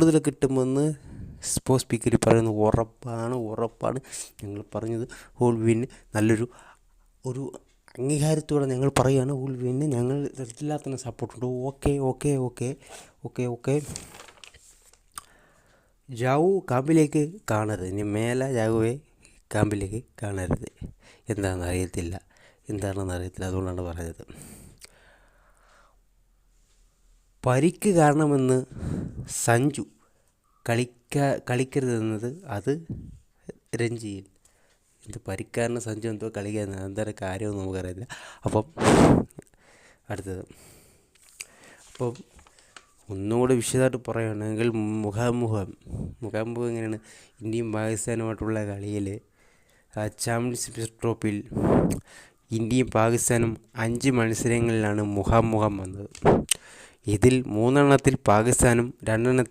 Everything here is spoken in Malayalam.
കൂടുതൽ കിട്ടുമെന്ന് സ്പോർട്സ് സ്പീക്കർ പറയുന്നത് ഉറപ്പാണ്. ഞങ്ങൾ പറഞ്ഞത് വിൽ വിൻ നല്ലൊരു അംഗീകാരത്തോടെ ഞങ്ങൾ പറയുകയാണ്. വിൽ വിൻ ഞങ്ങൾ എല്ലാത്തിനും സപ്പോർട്ടുണ്ട്. ഓക്കെ. ജാവു കാമ്പിലേക്ക് കാണരുത്. ഇനി മേലെ ജാവുവെ കാമ്പിലേക്ക് കാണരുത്. എന്താണെന്ന് അറിയത്തില്ല, അതുകൊണ്ടാണ് പറഞ്ഞത്. പരിക്ക് കാരണമെന്ന് സഞ്ജു കളിക്കരുതെന്നത് അത് രഞ്ജിയിൽ പരിക്കാരന് സഞ്ജു എന്തോ കളിക്കുന്നത് എന്താണ് കാര്യമെന്ന് നമുക്കറിയില്ല. അടുത്തത് ഒന്നുകൂടെ വിശദമായിട്ട് പറയുകയാണെങ്കിൽ മുഖാമുഖം എങ്ങനെയാണ്? ഇന്ത്യയും പാകിസ്ഥാനുമായിട്ടുള്ള കളിയിൽ ചാമ്പ്യൻഷിപ്പ് ട്രോഫിയിൽ ഇന്ത്യയും പാകിസ്ഥാനും 5 മത്സരങ്ങളിലാണ് മുഖാമുഖം വന്നത്. ഇതിൽ 3 എണ്ണത്തിൽ പാകിസ്ഥാനും 2 എണ്ണത്തിൽ